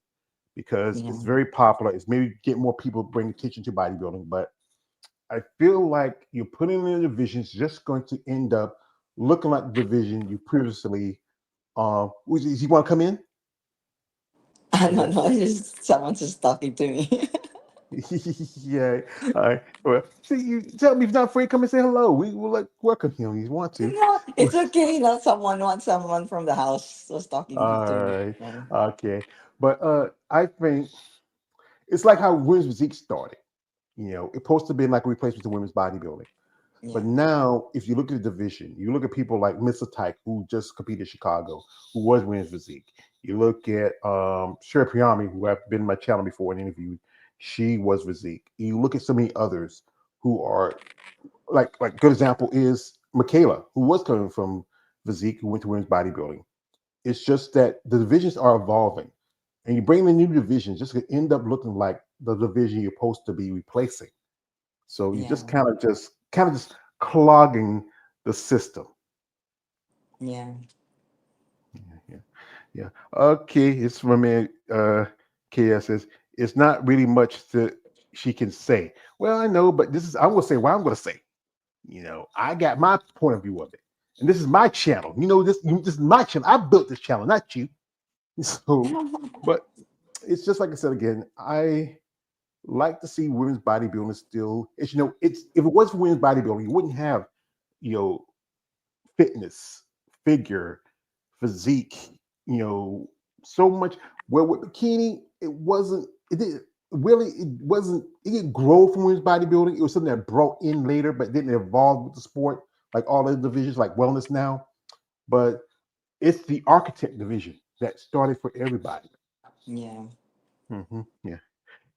because Yeah. it's very popular. It's maybe get more people bring attention to bodybuilding, but I feel like you're putting in a division is just going to end up looking like the division you previously. You want to come in? I Yeah. don't know. Someone's just talking to me. Yeah. All right. Well, see, you tell me if you're not afraid, come and say hello. We will like welcome him if you want to. No, it's okay. Now someone from the house was talking to All me. right. Yeah. Okay. But I think it's like how women's physique started. It's supposed to be like a replacement to women's bodybuilding. But Yeah. now, if you look at the division, you look at people like Mr. Tyke, who just competed in Chicago, who was women's physique. You look at Sherry Priyami, who I've been in my channel before and interviewed. She was physique. You look at so many others who are like good example is Michaela, who was coming from physique, who went to women's bodybuilding. It's just that the divisions are evolving, and you bring in new divisions, just to end up looking like the division you're supposed to be replacing. So you Yeah. just kind of just clogging the system. Yeah. Yeah, yeah, yeah. Okay, it's from my man KS says it's not really much that she can say. Well, I know, but I'm gonna say what I'm gonna say. I got my point of view of it. And this is my channel. This is my channel. I built this channel, not you. So, but it's just like I said again, I like to see women's bodybuilding still. It's if it was for women's bodybuilding, you wouldn't have, you know, fitness, figure, physique, so much. Well, with bikini, it wasn't. It didn't really. It wasn't. It didn't grow from women's bodybuilding. It was something that brought in later, but didn't evolve with the sport like all the divisions, like wellness now. But it's the architect division that started for everybody. Yeah. Yeah.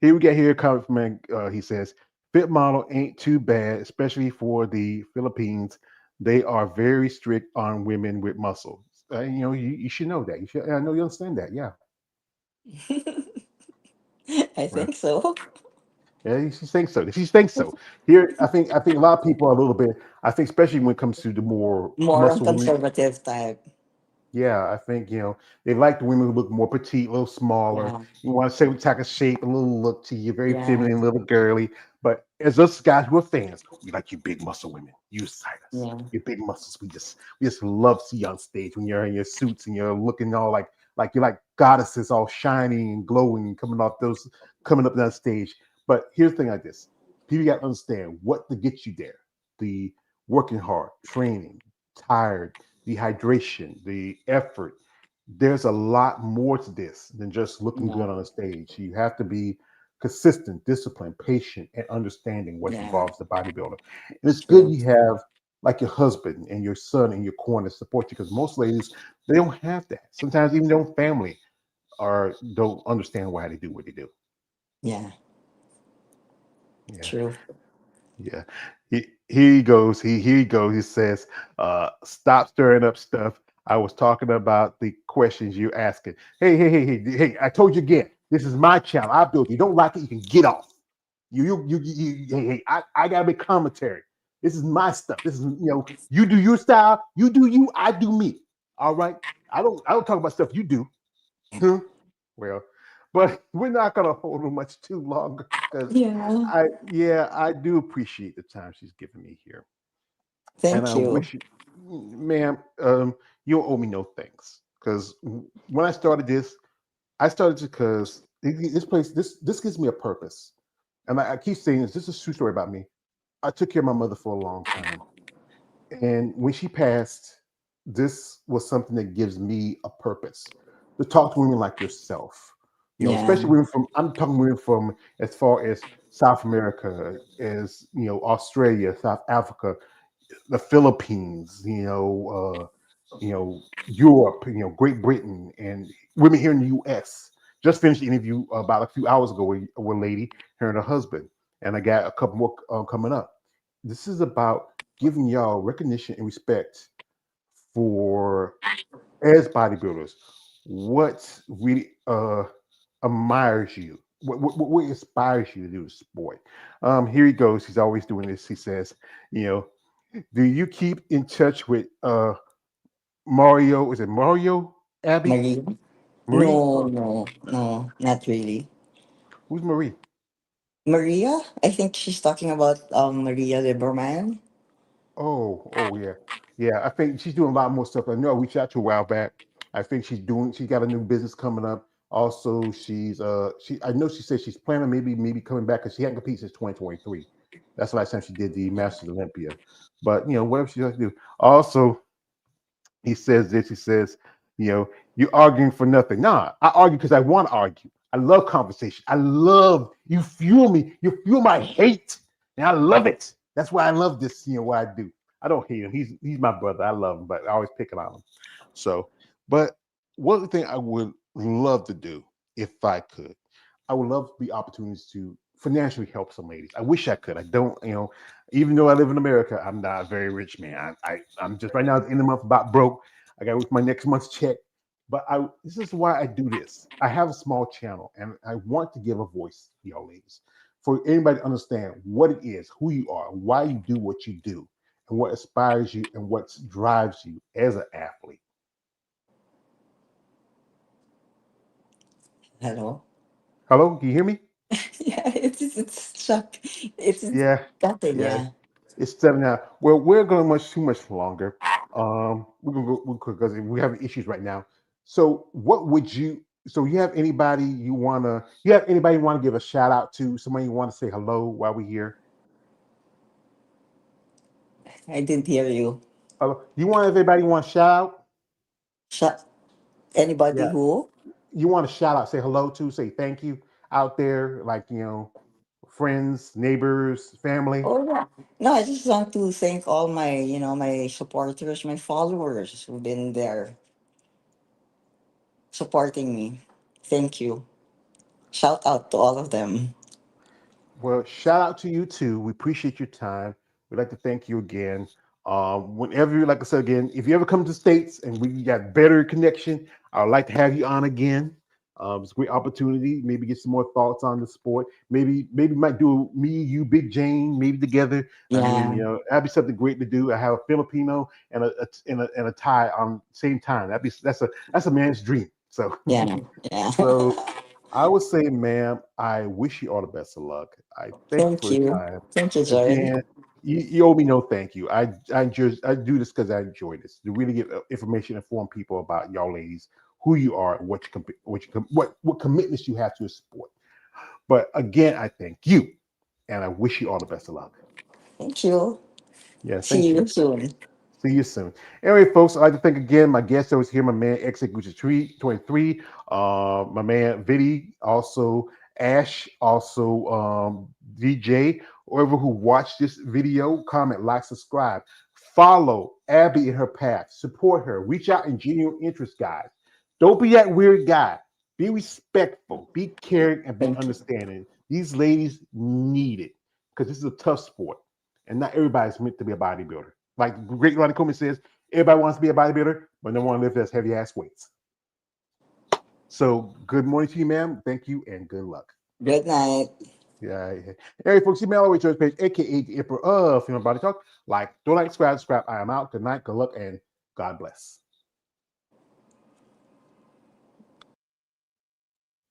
Here we get here a comment from man. He says, "Fit model ain't too bad, especially for the Philippines. They are very strict on women with muscle. You should know that. You should. I know you understand that. Yeah. I Well, think so. yeah. She thinks so. She thinks so. Here, I think a lot of people are a little bit. I think especially when it comes to the more More on muscle women. conservative type. Yeah, I think they like the women who look more petite, a little smaller. Yeah. You want to say type of shape, a little look to you, very Yeah. feminine, a little girly. But as us guys who are fans, we like you big muscle women. You excite us. Yeah. Your big muscles. We just love to see you on stage when you're in your suits and you're looking all like you're like goddesses, all shining and glowing and coming up that stage. But here's the thing like this: people got to understand what to get you there. The working hard, training, tired, the hydration, the effort. There's a lot more to this than just looking Yeah. good on a stage. You have to be consistent, disciplined, patient, and understanding what Yeah. involves the bodybuilder. And it's good True. you have like your husband and your son in your corner to support you because most ladies they don't have that. Sometimes even their own family or don't understand why they do what they do. Yeah. Yeah. True. Yeah. Here he goes. Here he goes. He says, stop stirring up stuff. I was talking about the questions you're asking. Hey, I told you again, this is my channel. I built it. You don't like it, you can get off. I gotta make commentary. This is my stuff. This is you do your style, you do you, I do me. All right. I don't talk about stuff you do. Huh? Well, But we're not gonna hold her much too longer because Yeah. I do appreciate the time she's given me here, and Thank I you. wish, ma'am, you don't owe me no thanks because when I started this, I started because this place, this gives me a purpose, and I keep saying this. This is a true story about me. I took care of my mother for a long time, and when she passed, this was something that gives me a purpose to talk to women like yourself. You know, Yeah. especially women from, I'm talking women from as far as South America, as Australia, South Africa, the Philippines, Europe, Great Britain, and women here in the U.S. Just finished an interview about a few hours ago with a lady, her and her husband, and I got a couple more coming up. This is about giving y'all recognition and respect for as bodybuilders. What really admires you? What inspires you to do the sport? Here he goes. He's always doing this. He says, you know, do you keep in touch with Mario? Is it Mario? Abby? Maria? Marie? No, no, no, not really. Who's Marie? Maria? I think she's talking about Maria Liberman. Oh yeah, yeah. I think she's doing a lot more stuff. I know I reached out to her a while back. I think she's got a new business coming up. Also, I know she said she's planning maybe coming back because she hadn't competed since 2023. That's the last time she did the Masters Olympia. But whatever she has to do. Also, he says this. He says, you're arguing for nothing. Nah, I argue because I want to argue. I love conversation. I love you. Fuel me. You fuel my hate, and I love it. That's why I love this. What I do. I don't hate him. He's my brother. I love him, but I always pick on him. So, but one thing I would love to do if I could, I would love the opportunities to financially help some ladies. I wish I could. I don't. Even though I live in America, I'm not a very rich man. I'm just right now at the end of the month about broke. I got to wait for my next month's check. But this is why I do this. I have a small channel and I want to give a voice to y'all ladies for anybody to understand what it is, who you are, why you do what you do, and what inspires you and what drives you as an athlete. Hello? Hello, can you hear me? Yeah, it's stuck. It's Yeah, cutting, yeah. yeah. It's 7 now. Well, we're going much too much longer. We're gonna go because we have issues right now. So, what would you? So, you have anybody you wanna? You have anybody you want to give a shout out to? Somebody you want to say hello while we're here? I didn't hear you. You want everybody you want to shout out? Sh- Anybody Yeah. who? You want to shout out, say hello to, say thank you out there, like friends, neighbors, family. Oh, yeah. No, I just want to thank all my, my supporters, my followers who've been there supporting me. Thank you. Shout out to all of them. Well, shout out to you too. We appreciate your time. We'd like to thank you again. Whenever, like I said again, if you ever come to the States and we got better connection, I would like to have you on again. It's a great opportunity. Maybe get some more thoughts on the sport. Maybe might do me, you, Big Jane, maybe together. I mean, Yeah, that'd be something great to do. I have a Filipino and a Thai on the same time. That's a man's dream. So yeah, yeah. so I would say, ma'am, I wish you all the best of luck. I thank you Thank for the you. time. Thank you, Joy. Again, you owe me no thank you. I do this because I enjoy this to really give information, inform people about y'all ladies, who you are, what commitments you have to a sport. But again, I thank you, and I wish you all the best of luck. Thank you. Yeah, See thank you. you soon. See you soon. Anyway, folks, I'd like to thank again my guest that was here, my man Exit 23, my man Vidi, also Ash, also DJ, whoever who watched this video, comment, like, subscribe, follow Abby in her path, support her, reach out in genuine interest, guys. Don't be that weird guy. Be respectful, be caring, and be Thank you. understanding. These ladies need it because this is a tough sport, and not everybody's meant to be a bodybuilder. Like Great Ronnie Coleman says, everybody wants to be a bodybuilder, but no one lift as heavy ass weights. So good morning to you, ma'am. Thank you and good luck. Good night. Yeah. Hey, folks, email our church page, aka the Emperor of Female Body Talk. Don't like, subscribe. I am out. Good night, good luck, and God bless.